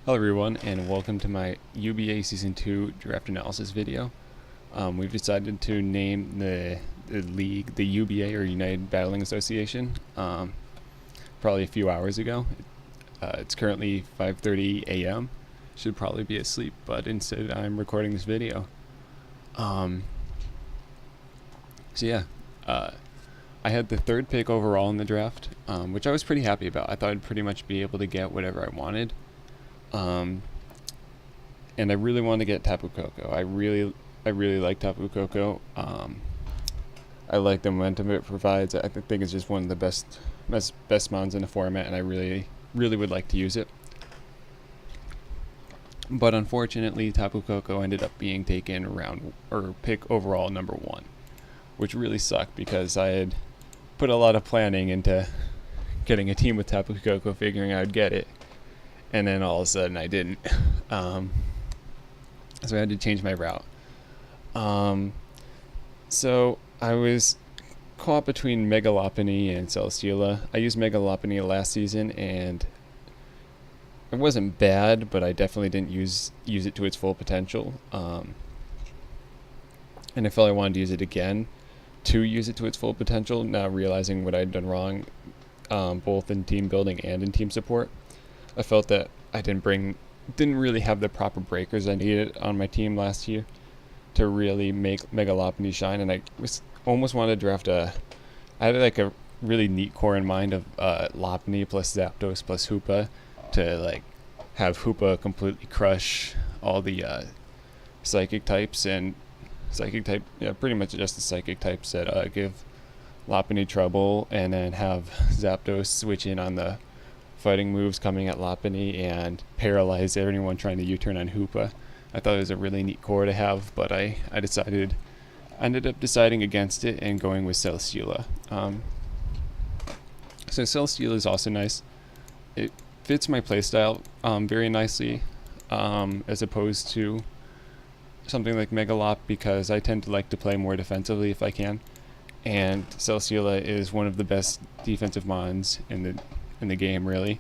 Hello everyone, and welcome to my UBA Season 2 draft analysis video. We've decided to name the league the UBA, or United Battling Association, probably a few hours ago. It's currently 5:30 a.m. Should probably be asleep, but instead I'm recording this video. I had the third pick overall in the draft, which I was pretty happy about. I thought I'd pretty much be able to get whatever I wanted. And I really wanted to get Tapu Koko. I really like Tapu Koko. I like the momentum it provides. I think it's just one of the best mons in the format, and I really would like to use it. But unfortunately, Tapu Koko ended up being taken pick overall number 1, which really sucked because I had put a lot of planning into getting a team with Tapu Koko, figuring I would get it, and then all of a sudden I didn't. So I had to change my route. So I was caught between Mega Lopunny and Celesteela. I used Mega Lopunny last season, and it wasn't bad, but I definitely didn't use it to its full potential. And I felt I wanted to use it again to use it to its full potential, now realizing what I'd done wrong, both in team building and in team support. I felt that I didn't really have the proper breakers I needed on my team last year to really make Mega Lopunny shine, and I almost wanted to draft I had like a really neat core in mind of Lopunny plus Zapdos plus Hoopa to have Hoopa completely crush all the psychic types, and pretty much just the psychic types that give Lopunny trouble, and then have Zapdos switch in on the fighting moves coming at Lopunny and paralyze anyone trying to U-turn on Hoopa. I thought it was a really neat core to have, but I ended up deciding against it and going with Celesteela. So Celesteela is also nice. It fits my playstyle very nicely, as opposed to something like Megalop, because I tend to like to play more defensively if I can. And Celesteela is one of the best defensive mons in the game, really.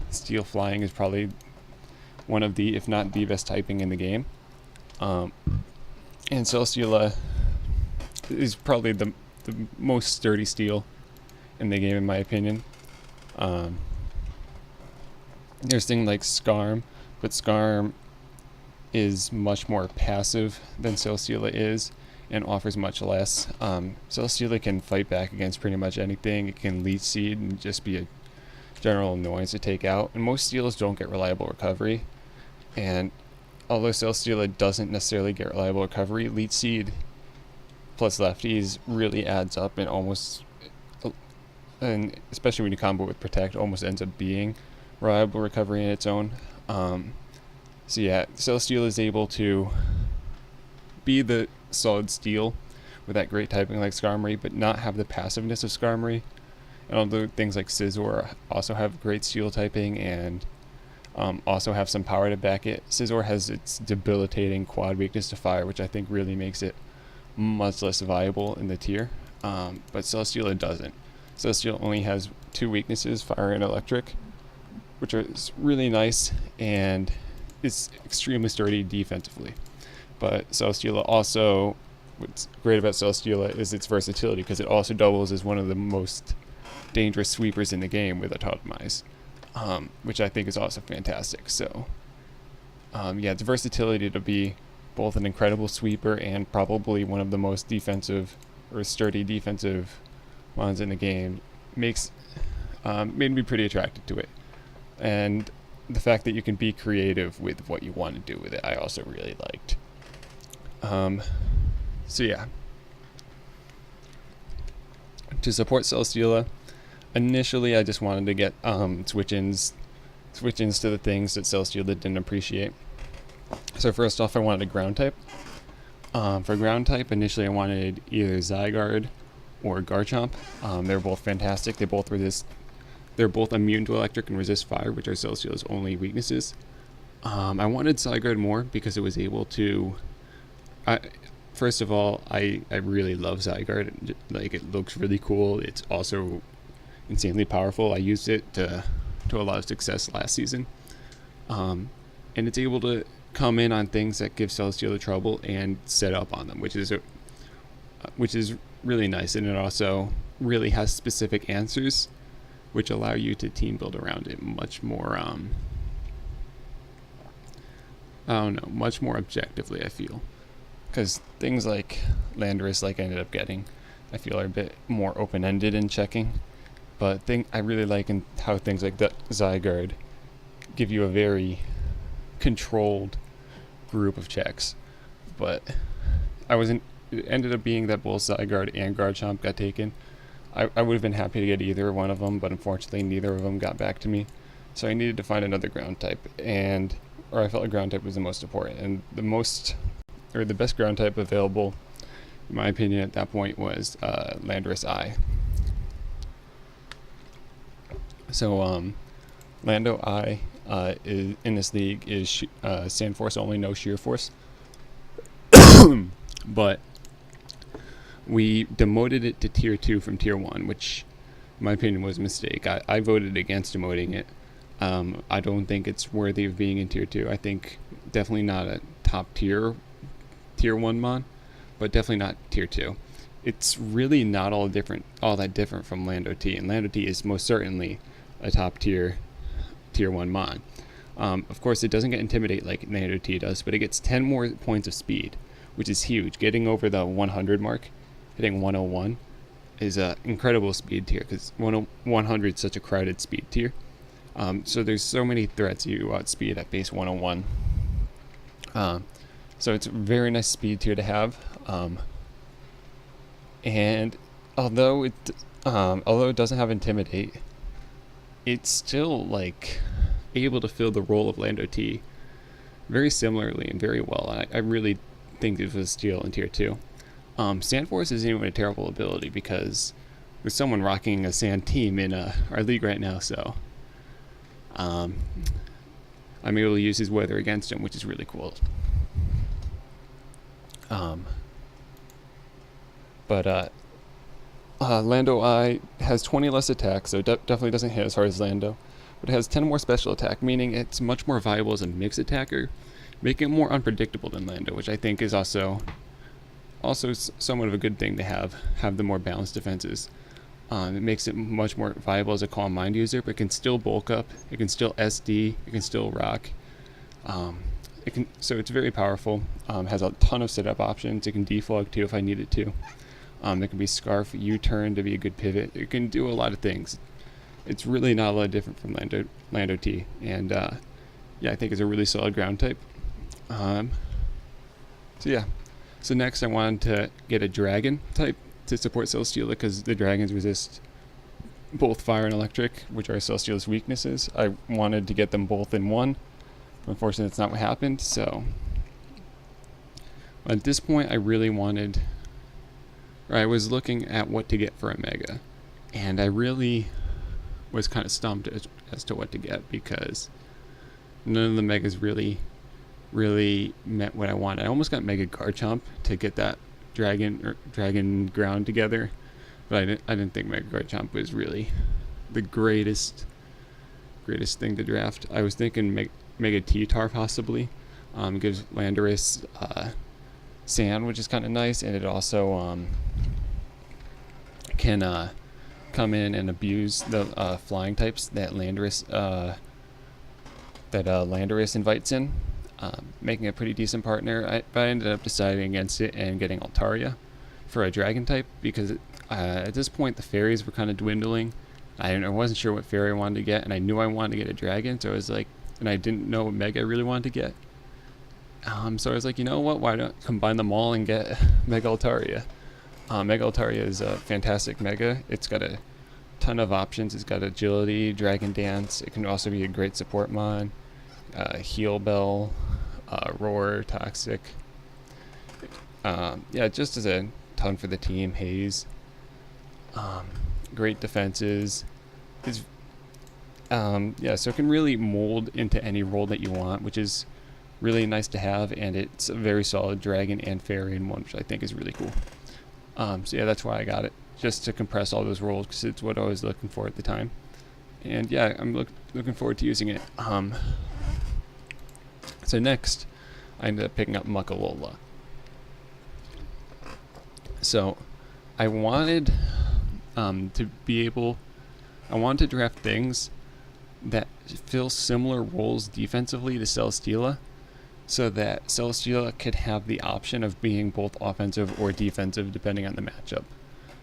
Steel Flying is probably one of the, if not the best typing in the game. And Celesteela is probably the most sturdy steel in the game, in my opinion. There's things like Skarm, but Skarm is much more passive than Celesteela is, and offers much less. Celesteela can fight back against pretty much anything. It can Leech Seed and just be a general annoyance to take out. And most steels don't get reliable recovery. And although Celesteela doesn't necessarily get reliable recovery, Leech Seed plus lefties really adds up, and especially when you combo with Protect, almost ends up being reliable recovery in its own. So yeah, Celesteela is able to be the solid steel with that great typing like Skarmory, but not have the passiveness of Skarmory. And although things like Scizor also have great steel typing and also have some power to back it, Scizor has its debilitating quad weakness to fire, which I think really makes it much less viable in the tier. But Celesteela doesn't. Celesteela only has 2 weaknesses, fire and electric, which is really nice, and is extremely sturdy defensively. But Celesteela also, what's great about Celesteela is its versatility, because it also doubles as one of the most dangerous sweepers in the game with Autotomize, which I think is also fantastic. So, its versatility to be both an incredible sweeper and probably one of the most defensive or sturdy defensive mons in the game made me pretty attracted to it. And the fact that you can be creative with what you want to do with it, I also really liked. So yeah, to support Celesteela, initially I just wanted to get switch-ins to the things that Celesteela didn't appreciate. So first off, I wanted a ground type. For ground type, initially I wanted either Zygarde or Garchomp. They're both fantastic. They're both immune to electric and resist fire, which are Celesteela's only weaknesses. I wanted Zygarde more because it was able to First of all, I really love Zygarde. Like, it looks really cool. It's also insanely powerful. I used it to to a lot of success last season. And it's able to come in on things that give Celesteela trouble and set up on them, which is really nice. And it also really has specific answers, which allow you to team build around it much more, much more objectively, I feel. Because things like Landorus, like I ended up getting, I feel are a bit more open-ended in checking. But I really like how things like the Zygarde give you a very controlled group of checks. But it ended up being that both Zygarde and Garchomp got taken. I would have been happy to get either one of them, but unfortunately neither of them got back to me. So I needed to find another ground type, or I felt like ground type was the most important. And the best ground type available, in my opinion, at that point was Landorus I. So Lando I is in this league is Sand Force only, no Sheer Force. But we demoted it to Tier 2 from Tier 1, which, in my opinion, was a mistake. I voted against demoting it. I don't think it's worthy of being in Tier 2. I think definitely not a top Tier 1 mon, but definitely not Tier 2. It's really not all that different from Lando T, and Lando T is most certainly a top Tier 1 mon. Of course, it doesn't get Intimidate like Lando T does, but it gets 10 more points of speed, which is huge. Getting over the 100 mark, hitting 101, is an incredible speed tier, because 100 is such a crowded speed tier. So there's so many threats you outspeed at base 101. So it's a very nice speed tier to have. And although it doesn't have Intimidate, it's still like able to fill the role of Lando T very similarly and very well. I really think it was a steal in Tier 2. Sandforce isn't even a terrible ability, because there's someone rocking a Sand team in our league right now, so I'm able to use his weather against him, which is really cool. Lando I has 20 less attack, so definitely doesn't hit as hard as Lando, but it has 10 more special attack, meaning it's much more viable as a mix attacker, making it more unpredictable than Lando, which I think is also somewhat of a good thing to have the more balanced defenses. It makes it much more viable as a Calm Mind user, but it can still bulk up, it can still SD, it can still rock. So it's very powerful. Has a ton of setup options. It can defog too if I need it to. It can be Scarf, U-turn to be a good pivot. It can do a lot of things. It's really not a lot different from Lando T, and yeah, I think it's a really solid ground type. So next I wanted to get a Dragon type to support Celesteela, because the dragons resist both fire and electric, which are Celesteela's weaknesses. I wanted to get them both in one. Unfortunately, that's not what happened. So at this point, I was looking at what to get for a Mega, and I really was kind of stumped as to what to get, because none of the Megas really met what I wanted. I almost got Mega Garchomp to get that dragon ground together, but I didn't think Mega Garchomp was really the greatest thing to draft. I was thinking Mega T-Tar possibly. Gives Landorus Sand, which is kind of nice, and it also can come in and abuse the flying types that Landorus invites in, making a pretty decent partner. But I ended up deciding against it and getting Altaria for a dragon type, because at this point the fairies were kind of dwindling. I wasn't sure what fairy I wanted to get, and I knew I wanted to get a dragon, so I was like, and I didn't know what Mega I really wanted to get. So I was like, you know what, why not combine them all and get Mega Altaria? Mega Altaria is a fantastic Mega. It's got a ton of options. It's got agility, Dragon Dance. It can also be a great support mod. Heal Bell, Roar, Toxic. Yeah, it just is a ton for the team. Haze. Great defenses. Yeah, so it can really mold into any role that you want, which is really nice to have, and it's a very solid dragon and fairy in one, which I think is really cool. So yeah, that's why I got it, just to compress all those roles, because it's what I was looking for at the time. And yeah, I'm looking forward to using it. So next, I ended up picking up Muckalola. So I wanted I wanted to draft things that fill similar roles defensively to Celesteela, so that Celesteela could have the option of being both offensive or defensive depending on the matchup.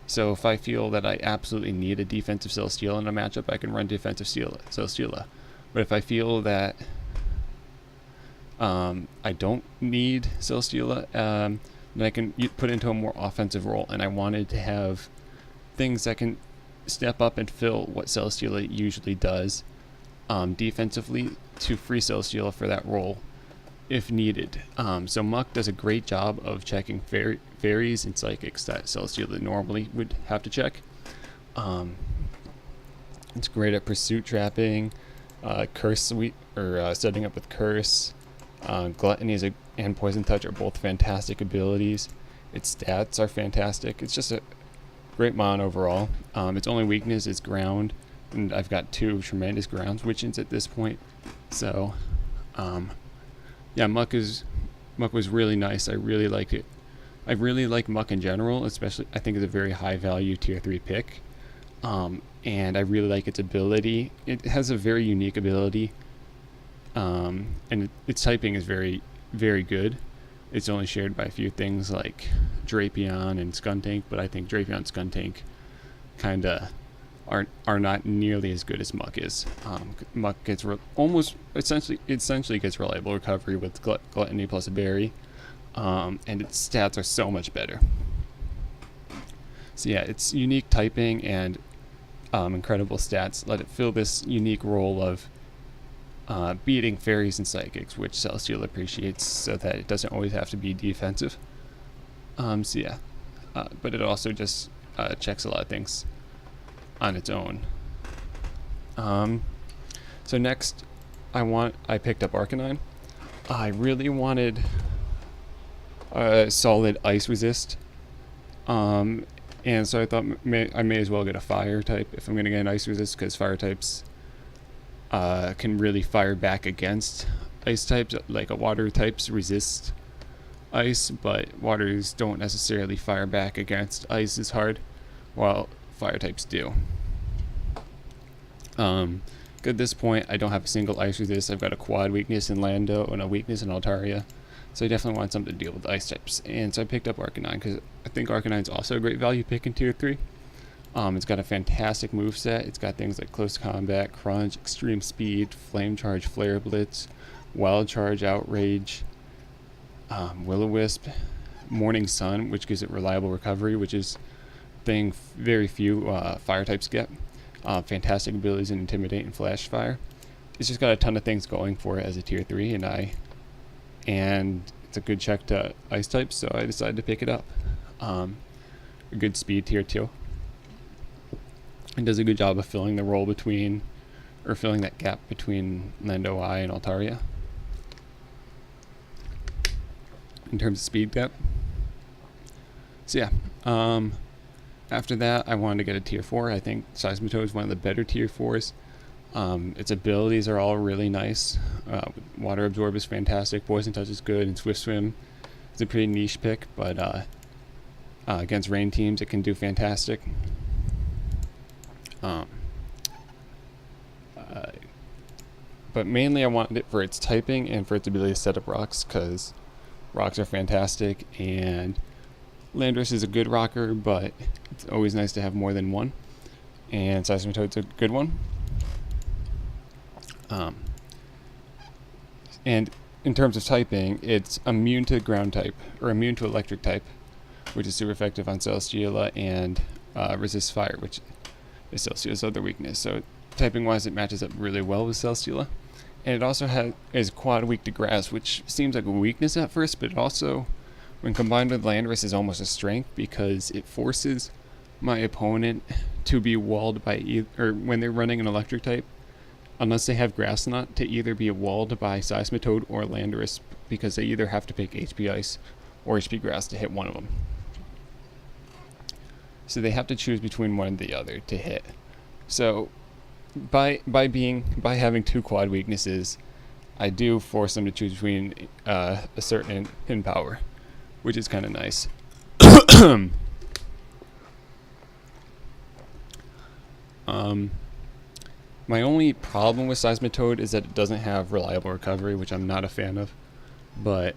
So if I feel that I absolutely need a defensive Celesteela in a matchup, I can run defensive Celesteela. But if I feel that I don't need Celesteela, then I can put it into a more offensive role. And I wanted to have things that can step up and fill what Celesteela usually does defensively to free Celesteela for that role if needed. So Muck does a great job of checking fairies and psychics that Celesteela normally would have to check. It's great at pursuit trapping, curse sweep, or setting up with curse. Gluttony and poison touch are both fantastic abilities. Its stats are fantastic. It's just a great mon overall. Its only weakness is ground, and I've got 2 tremendous ground switch-ins at this point. So, yeah, Muck was really nice. I really liked it. I really like Muck in general, especially I think it's a very high value tier 3 pick. And I really like its ability. It has a very unique ability. And its typing is very, very good. It's only shared by a few things like Drapion and Skuntank, but I think Drapion and Skuntank kinda are not nearly as good as Muck is. Muck gets essentially gets reliable recovery with Gluttony plus a berry, and its stats are so much better. So yeah, its unique typing and incredible stats let it fill this unique role of beating fairies and psychics, which Celesteela appreciates, so that it doesn't always have to be defensive. So yeah, but it also just checks a lot of things on its own. So next, I picked up Arcanine. I really wanted a solid ice resist, and so I thought I may as well get a fire type if I'm going to get an ice resist, because fire types can really fire back against ice types. Like a water types resist ice, but waters don't necessarily fire back against ice as hard, while fire types do. At this point, I don't have a single ice resist. I've got a quad weakness in Lando and a weakness in Altaria, so I definitely want something to deal with ice types. And so I picked up Arcanine because I think Arcanine's also a great value pick in tier 3. It's got a fantastic moveset. It's got things like Close Combat, Crunch, Extreme Speed, Flame Charge, Flare Blitz, Wild Charge, Outrage, Will-O-Wisp, Morning Sun, which gives it reliable recovery, which is thing very few fire types get. Fantastic abilities in Intimidate and Flash Fire. It's just got a ton of things going for it as a tier 3, and it's a good check to ice types, so I decided to pick it up. A good speed tier 2. It does a good job of filling the role filling that gap between Lando I and Altaria in terms of speed gap. So yeah, after that I wanted to get a tier 4. I think Seismitoad is one of the better tier 4s. Its abilities are all really nice. Water Absorb is fantastic, Poison Touch is good, and Swift Swim is a pretty niche pick, but against rain teams it can do fantastic. But mainly I wanted it for its typing and for its ability to set up rocks, because rocks are fantastic, and Landorus is a good rocker, but it's always nice to have more than one, and Seismitoad's a good one. And in terms of typing, it's immune to ground type, or immune to electric type, which is super effective on Celesteela, and resists fire, which is Celesteela's other weakness. So typing wise, it matches up really well with Celesteela. And it also is quad weak to grass, which seems like a weakness at first, but it also, when combined with Landorus, is almost a strength, because it forces my opponent to be walled by or when they're running an electric type, unless they have Grass Knot, to either be walled by Seismitoad or Landorus, because they either have to pick HP Ice or HP Grass to hit one of them. So they have to choose between one and the other to hit. So by having two quad weaknesses, I do force them to choose between assert and power, which is kind of nice. My only problem with Seismitoad is that it doesn't have reliable recovery, which I'm not a fan of, but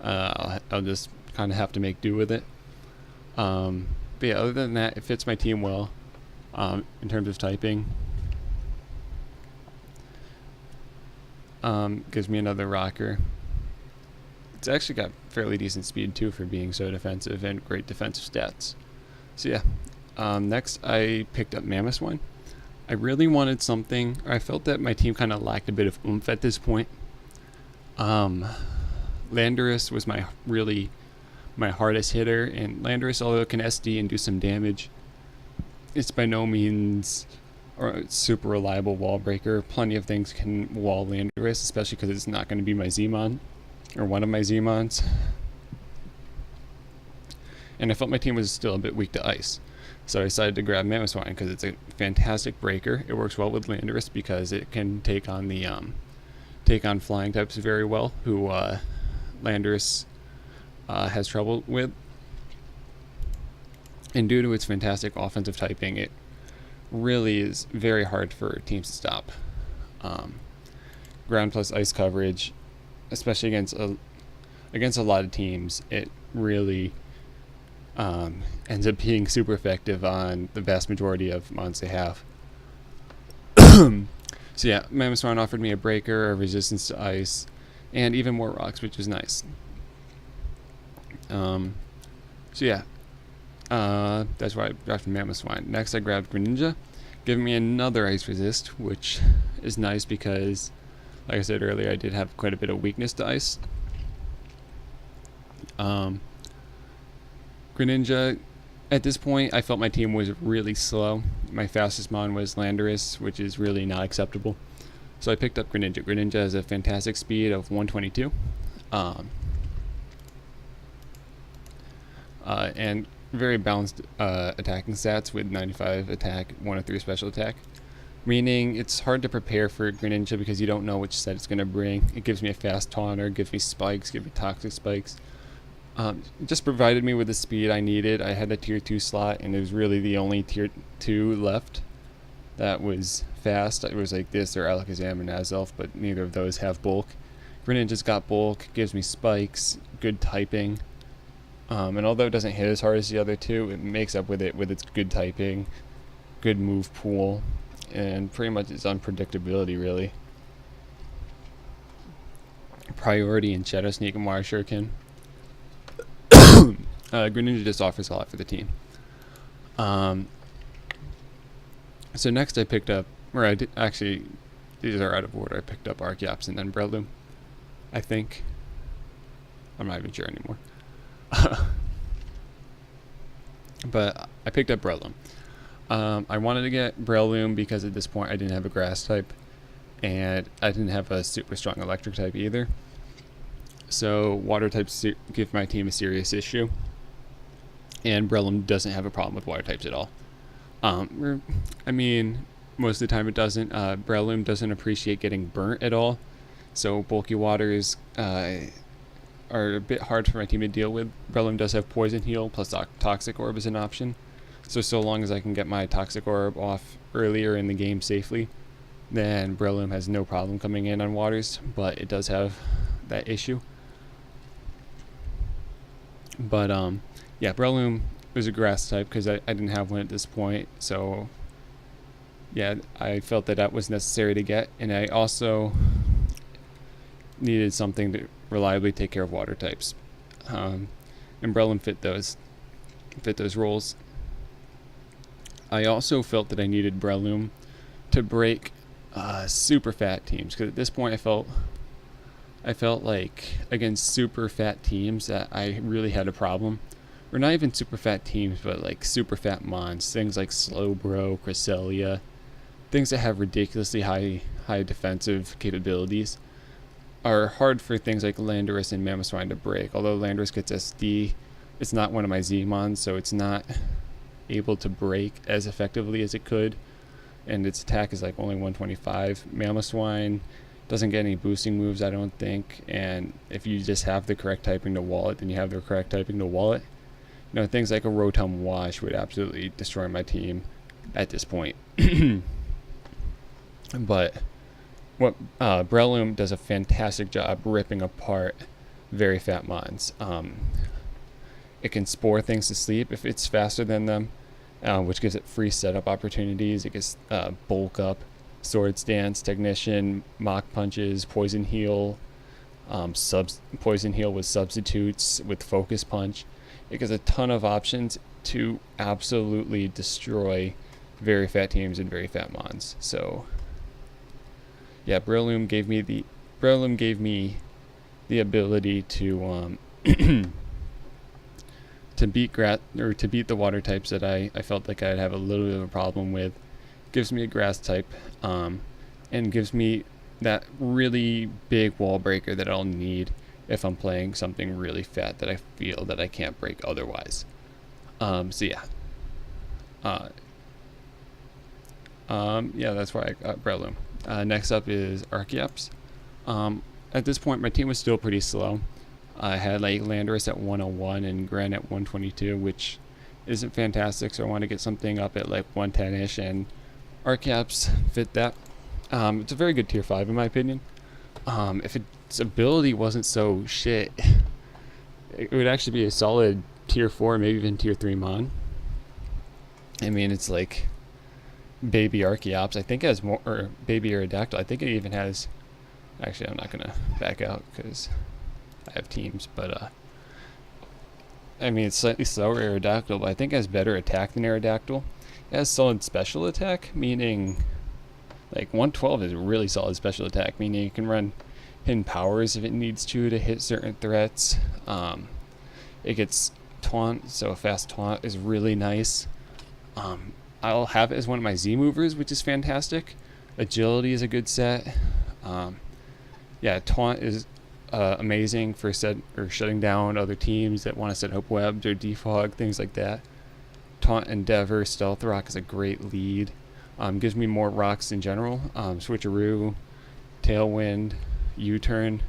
I'll just kind of have to make do with it. But yeah, other than that, it fits my team well in terms of typing. Gives me another rocker. It's actually got fairly decent speed too for being so defensive, and great defensive stats. So yeah. Next, I picked up Mamoswine. I really wanted something, or I felt that my team kind of lacked a bit of oomph at this point. Landorus was my hardest hitter, and Landorus, although it can SD and do some damage, it's by no means a super reliable wall breaker. Plenty of things can wall Landorus, especially because it's not going to be my Zmon, or one of my Zmons. And I felt my team was still a bit weak to ice. So I decided to grab Mamoswine because it's a fantastic breaker. It works well with Landorus because it can take on flying types very well, who Landorus has trouble with. And due to its fantastic offensive typing, it really is very hard for teams to stop. Ground plus ice coverage, especially against a lot of teams, it really ends up being super effective on the vast majority of mons they have. So yeah, Mamoswine offered me a breaker, a resistance to ice, and even more rocks, which is nice. So yeah, that's why I grabbed Mamoswine. Next I grabbed Greninja, giving me another ice resist, which is nice because, like I said earlier, I did have quite a bit of weakness to ice. Greninja, at this point, I felt my team was really slow. My fastest mon was Landorus, which is really not acceptable. So I picked up Greninja. Greninja has a fantastic speed of 122. And very balanced attacking stats with 95 attack, 103 special attack. Meaning it's hard to prepare for Greninja because you don't know which set it's going to bring. It gives me a fast taunter, gives me spikes, gives me toxic spikes. Just provided me with the speed I needed. I had a tier 2 slot, and it was really the only tier 2 left that was fast. It was like this or Alakazam or Nazelf, but neither of those have bulk. Greninja's got bulk, gives me spikes, good typing, and although it doesn't hit as hard as the other two, it makes up with it with its good typing, good move pool, and pretty much its unpredictability, really. Priority and Shadow Sneak and Wire Shuriken. Greninja just offers a lot for the team. So next I picked up, or I did, actually, these are out of order. I picked up Archeops and then Breloom, I think. I'm not even sure anymore. But I picked up Breloom. I wanted to get Breloom because at this point I didn't have a grass type, and I didn't have a super strong electric type either. So water types give my team a serious issue, and Breloom doesn't have a problem with water types at all. I mean, most of the time it doesn't. Breloom doesn't appreciate getting burnt at all, so bulky waters are a bit hard for my team to deal with. Breloom does have Poison Heal plus Toxic Orb as an option, so long as I can get my Toxic Orb off earlier in the game safely, then Breloom has no problem coming in on waters, but it does have that issue. But yeah, Breloom was a grass type because I didn't have one at this point, so yeah, I felt that was necessary to get, and I also needed something to reliably take care of water types, and Breloom fit those roles. I also felt that I needed Breloom to break super fat teams, because at this point I felt like against super fat teams that I really had a problem. Or not even super fat teams, but like super fat mons, things like Slowbro, Cresselia, things that have ridiculously high defensive capabilities, are hard for things like Landorus and Mamoswine to break. Although Landorus gets SD, it's not one of my Zmons, so it's not able to break as effectively as it could, and its attack is like only 125. Mamoswine doesn't get any boosting moves, I don't think, and if you just have the correct typing to wall it, then you have the correct typing to wall it. Things like a Rotom Wash would absolutely destroy my team at this point. But what Breloom does a fantastic job ripping apart very fat mons. It can spore things to sleep if it's faster than them, which gives it free setup opportunities. It gets bulk up, sword stance, technician, mock punches, poison heal, poison heal with substitutes, with focus punch. It gives a ton of options to absolutely destroy very fat teams and very fat mons. So yeah, Breloom gave me the ability to to beat the water types that I felt like I'd have a little bit of a problem with. Gives me a grass type, and gives me that really big wall breaker that I'll need if I'm playing something really fat that I feel that I can't break otherwise. So yeah. Yeah, that's why I got Breloom. Next up is Archeops. At this point, my team was still pretty slow. I had like Landorus at 101 and Gren at 122, which isn't fantastic, so I want to get something up at like 110-ish, and Archeops fit that. It's a very good tier 5 in my opinion. If its ability wasn't so shit, it would actually be a solid tier 4, maybe even tier 3 mon. I mean, it's like Baby Archeops. I think it has more, or Baby Aerodactyl. I think it even has, actually I'm not going to back out because I have teams, but I mean, it's slightly slower Aerodactyl, but I think it has better attack than Aerodactyl. It has solid special attack, meaning like 112 is a really solid special attack, meaning it can run hidden powers if it needs to hit certain threats. It gets taunt, so a fast taunt is really nice. I'll have it as one of my Z movers, which is fantastic. Agility is a good set. Yeah, taunt is amazing for shutting down other teams that want to set up webs or defog, things like that. Taunt, Endeavor, Stealth Rock is a great lead. Gives me more rocks in general. Switcheroo, Tailwind, U-turn.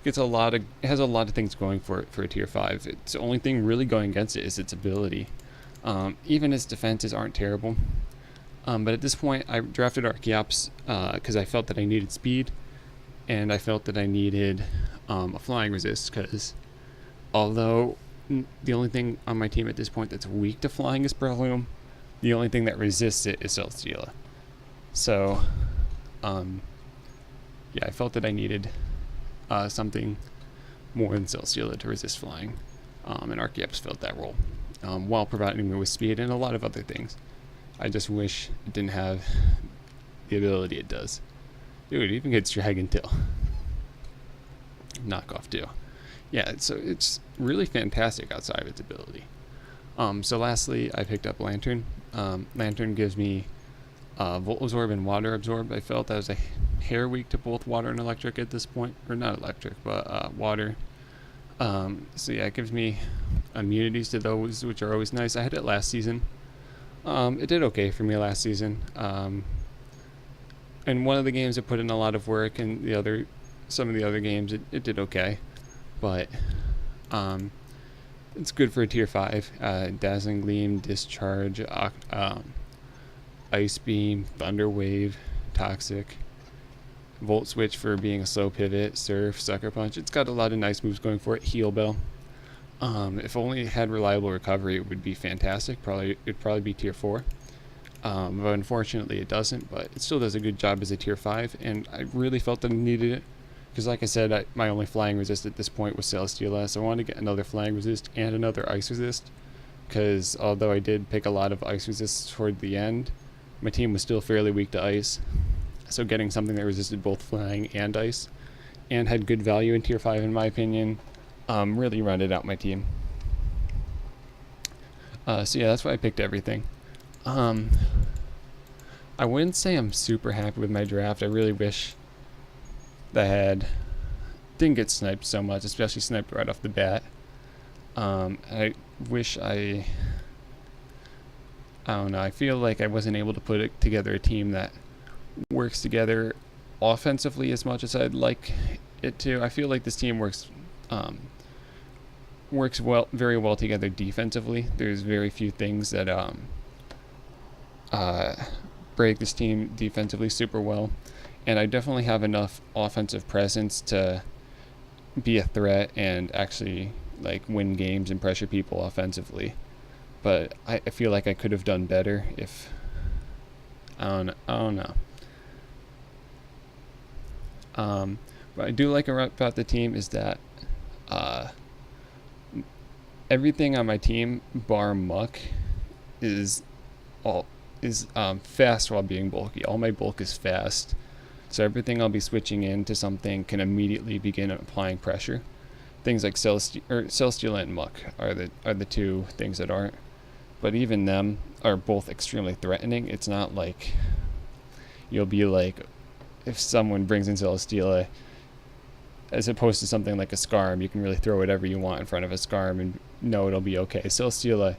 It has a lot of things going for it for a tier 5. It's the only thing really going against it is its ability. Even its defenses aren't terrible. But at this point, I drafted Archeops because I felt that I needed speed, and I felt that I needed a flying resist, because although the only thing on my team at this point that's weak to flying is Breloom, the only thing that resists it is Celesteela. So, yeah, I felt that I needed something more than Celesteela to resist flying, and Archeops filled that role, while providing me with speed and a lot of other things. I just wish it didn't have the ability it does. Dude, it even gets Dragon Tail. Knockoff too. Yeah, so it's really fantastic outside of its ability. So lastly, I picked up Lantern. Lantern gives me Volt Absorb and Water Absorb. I felt I was a hair weak to both water and electric at this point. Or not electric, but water. So yeah, it gives me immunities to those, which are always nice. I had it last season. It did okay for me last season. In one of the games, it put in a lot of work, and some of the other games, it did okay. But it's good for a tier 5. Dazzling Gleam, Discharge, Ice Beam, Thunder Wave, Toxic, Volt Switch for being a slow pivot, Surf, Sucker Punch. It's got a lot of nice moves going for it. Heal Bell. If only it had reliable recovery, it would be fantastic. It'd probably be tier 4. But unfortunately it doesn't, but it still does a good job as a tier 5, and I really felt that I needed it, because like I said, my only flying resist at this point was Celesteela, so I wanted to get another flying resist and another ice resist, because although I did pick a lot of ice resists toward the end, my team was still fairly weak to ice, so getting something that resisted both flying and ice, and had good value in tier 5 in my opinion, really rounded out my team. So yeah, that's why I picked everything. I wouldn't say I'm super happy with my draft. I really wish that I didn't get sniped so much, especially sniped right off the bat. I wish I I don't know. I feel like I wasn't able to put together a team that works together offensively as much as I'd like it to. I feel like this team um, works very well together defensively. There's very few things that uh, break this team defensively super well, and I definitely have enough offensive presence to be a threat and actually like win games and pressure people offensively. But I feel like I could have done better if I don't know. What I do like about the team is that uh, everything on my team, bar Muck, is all is fast while being bulky. All my bulk is fast, so everything I'll be switching into something can immediately begin applying pressure. Things like Celestial and Muck are the two things that aren't, but even them are both extremely threatening. It's not like you'll be like, if someone brings in Celesteela, as opposed to something like a Scarm, you can really throw whatever you want in front of a Scarm and know it'll be okay. Celesteela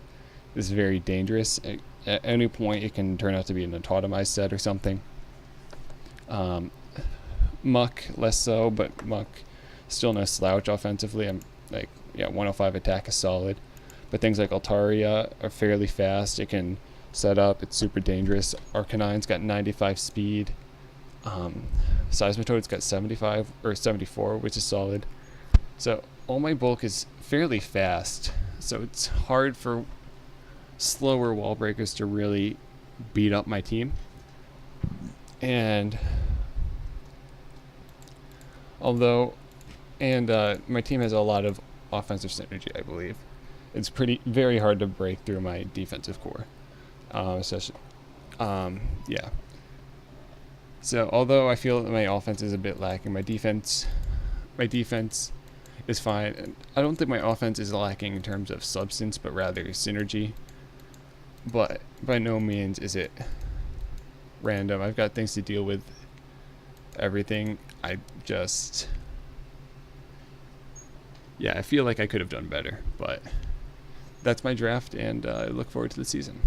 is very dangerous. At any point, it can turn out to be an autotomized set or something. Muck, less so, but Muck, still no slouch offensively. I'm like, 105 attack is solid. But things like Altaria are fairly fast. It can set up. It's super dangerous. Arcanine's got 95 speed. Seismitoad's got 75 or 74, which is solid. So all my bulk is fairly fast. So it's hard for slower wall breakers to really beat up my team. And my team has a lot of offensive synergy, I believe. It's very hard to break through my defensive core. Yeah. So although I feel that my offense is a bit lacking, my defense is fine. And I don't think my offense is lacking in terms of substance, but rather synergy. But by no means is it random. I've got things to deal with. Everything. I feel like I could have done better, but that's my draft, and I look forward to the season.